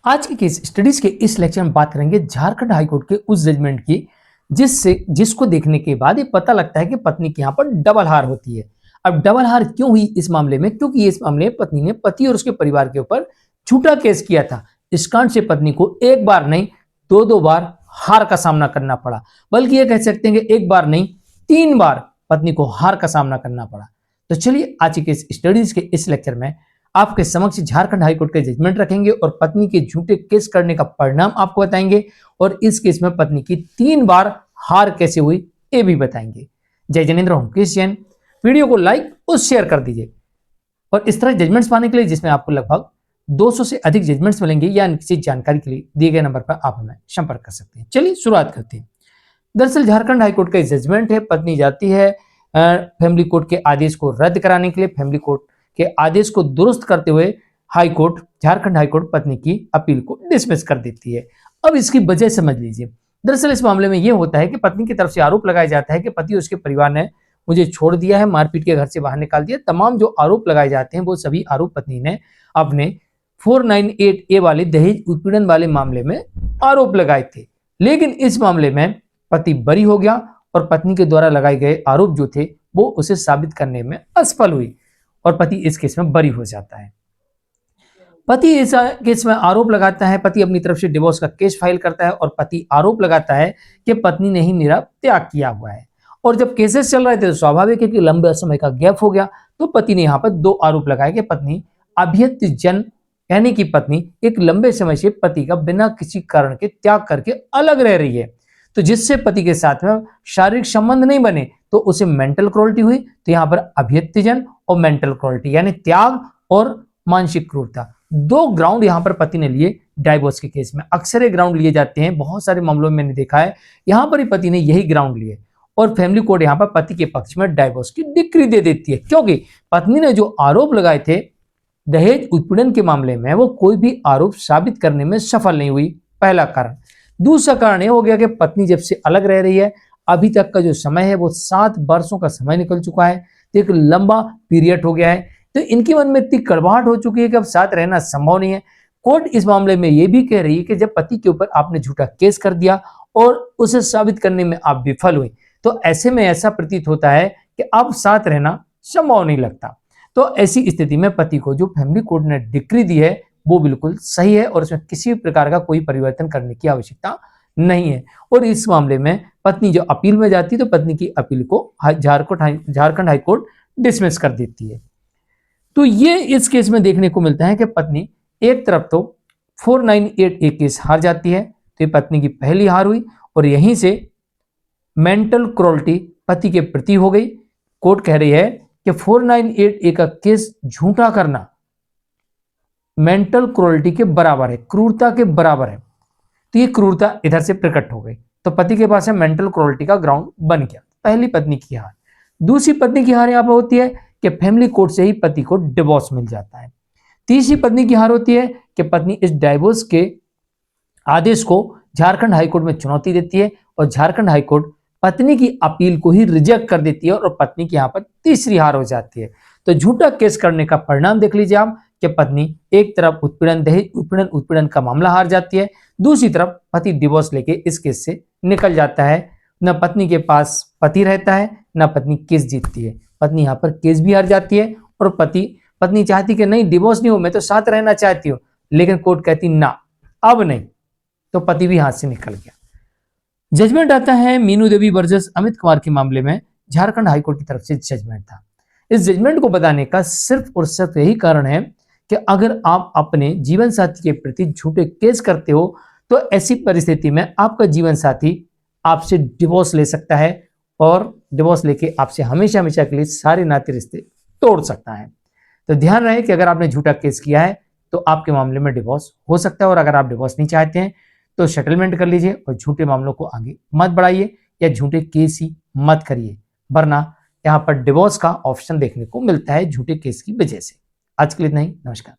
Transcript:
आज के case studies के इस लेक्चर में बात करेंगे झारखंड हाईकोर्ट के उस जजमेंट की जिसको देखने के बाद ये पता लगता है कि पत्नी के यहाँ पर डबल हार होती है। अब डबल हार क्यों हुई इस मामले में? क्योंकि इस मामले में पत्नी ने पति और उसके परिवार के ऊपर झूठा केस किया था। इस कांड से पत्नी को एक बार नहीं दो बार हार का सामना करना पड़ा, बल्कि ये कह सकते हैं कि एक बार नहीं 3 बार पत्नी को हार का सामना करना पड़ा। तो चलिए आज के स्टडीज के इस लेक्चर में आपके समक्ष झारखंड हाईकोर्ट के जजमेंट रखेंगे और पत्नी के झूठे केस करने का परिणाम आपको बताएंगे और इस केस में पत्नी की 3 बार हार कैसे हुई ये भी बताएंगे। जय जनेन्द्र हूं जैन। वीडियो को लाइक और शेयर कर दीजिए और इस तरह जजमेंट्स पाने के लिए जिसमें आपको लगभग 200 से अधिक जजमेंट्स मिलेंगे या किसी जानकारी के लिए दिए गए नंबर पर आप हमें संपर्क कर सकते हैं। चलिए शुरुआत करते हैं। दरअसल झारखंड हाईकोर्ट का जजमेंट है। पत्नी जाती है फैमिली कोर्ट के आदेश को रद्द कराने के लिए। फैमिली कोर्ट के आदेश को दुरुस्त करते हुए झारखंड हाईकोर्ट पत्नी की अपील को डिसमिस कर देती है। अब इसकी वजह समझ लीजिए। दरअसल इस मामले में यह होता है कि पत्नी की तरफ से आरोप लगाया जाता है कि पति और उसके परिवार ने मुझे छोड़ दिया है, मारपीट के घर से बाहर निकाल दिया। तमाम जो आरोप लगाए जाते हैं वो सभी आरोप पत्नी ने अपने 498A वाले दहेज उत्पीड़न वाले मामले में आरोप लगाए थे। लेकिन इस मामले में पति बरी हो गया और पत्नी के द्वारा लगाए गए आरोप जो थे वो उसे साबित करने में असफल हुई और पति इस केस में बरी हो जाता है। पति इस केस में आरोप लगाता है। पति अपनी तरफ से डिवोर्स का केस फाइल करता है और पति आरोप लगाता है कि पत्नी ने ही मेरा त्याग किया हुआ है। और जब केसेस चल रहे थे तो स्वाभाविक है कि लंबे समय का गैप हो गया, तो पति ने यहाँ पर 2 आरोप लगाए कि पत्नी अभियत जन यानी कि पत्नी एक लंबे समय से पति का बिना किसी कारण के त्याग करके अलग रह रही है, तो जिससे पति के साथ में शारीरिक संबंध नहीं बने तो उसे मेंटल क्रूरती हुई। तो यहाँ पर अभियत्यजन और मेंटल क्रूरती यानी त्याग और मानसिक क्रूरता 2 ग्राउंड यहाँ पर पति ने लिए डाइवोर्स के केस में। अक्सर ये ग्राउंड लिए जाते हैं, बहुत सारे मामलों में मैंने देखा है यहाँ पर ही पति ने यही ग्राउंड लिए और फैमिली कोर्ट यहाँ पर पति के पक्ष में डाइवोर्स की डिक्री दे देती है, क्योंकि पत्नी ने जो आरोप लगाए थे दहेज उत्पीड़न के मामले में वो कोई भी आरोप साबित करने में सफल नहीं हुई, पहला कारण। दूसरा कारण यह हो गया कि पत्नी जब से अलग रह रही है, अभी तक का जो समय है वो 7 वर्षों का समय निकल चुका है, तो एक लंबा पीरियड हो गया है। तो इनके मन में इतनी कड़वाहट हो चुकी है कि अब साथ रहना संभव नहीं है। कोर्ट इस मामले में यह भी कह रही है कि जब पति के ऊपर आपने झूठा केस कर दिया और उसे साबित करने में आप विफल हुए, तो ऐसे में ऐसा प्रतीत होता है कि अब साथ रहना संभव नहीं लगता। तो ऐसी स्थिति में पति को जो फैमिली कोर्ट ने डिक्री दी है वो बिल्कुल सही है और उसमें किसी भी प्रकार का कोई परिवर्तन करने की आवश्यकता नहीं है। और इस मामले में पत्नी जो अपील में जाती है तो पत्नी की अपील को झारखंड हाईकोर्ट डिसमिस कर देती है। तो ये इस केस में देखने को मिलता है कि पत्नी एक तरफ तो 498A केस हार जाती है, तो ये पत्नी की पहली हार हुई और यहीं से मेंटल क्रूरती पति के प्रति हो गई। कोर्ट कह रही है कि 498A का केस झूठा करना मेंटल क्रूरती के बराबर है, क्रूरता के बराबर है। तो ये क्रूरता इधर से प्रकट हो गई, तो पति के पास है मेंटल क्रूरती का ग्राउंड बन गया। पहली पत्नी की हार। दूसरी पत्नी की हार यहां पर होती है कि फैमिली कोर्ट से ही पति को डिवोर्स मिल जाता है। तीसरी पत्नी की हार होती है कि पत्नी इस डाइवोर्स के आदेश को झारखंड हाईकोर्ट में चुनौती देती है और झारखंड हाईकोर्ट पत्नी की अपील को ही रिजेक्ट कर देती है और पत्नी की यहाँ पर तीसरी हार हो जाती है। तो झूठा केस करने का परिणाम देख लीजिए आप कि पत्नी एक तरफ दहेज उत्पीड़न का मामला हार जाती है, दूसरी तरफ पति डिवोर्स लेके इस केस से निकल जाता है। न पत्नी के पास पति रहता है न पत्नी केस जीतती है। पत्नी यहाँ पर केस भी हार जाती है और पत्नी चाहती कि नहीं डिवोर्स नहीं हो, मैं तो साथ रहना चाहती हूँ, लेकिन कोर्ट कहती ना अब नहीं, तो पति भी हाथ से निकल गया। जजमेंट आता है मीनू देवी वर्सेस अमित कुमार के मामले में। झारखंड हाईकोर्ट की तरफ से जजमेंट था। इस जजमेंट को बताने का सिर्फ और सिर्फ यही कारण है कि अगर आप अपने जीवन साथी के प्रति झूठे केस करते हो तो ऐसी परिस्थिति में आपका जीवन साथी आपसे डिवोर्स ले सकता है और डिवोर्स लेके आपसे हमेशा हमेशा के लिए सारे नाते रिश्ते तोड़ सकता है। तो ध्यान रहे कि अगर आपने झूठा केस किया है तो आपके मामले में डिवोर्स हो सकता है और अगर आप डिवोर्स नहीं चाहते हैं तो सेटलमेंट कर लीजिए और झूठे मामलों को आगे मत बढ़ाइए या झूठे केस ही मत करिए, वरना यहाँ पर डिवोर्स का ऑप्शन देखने को मिलता है झूठे केस की वजह से। आज के लिए इतना ही। नमस्कार।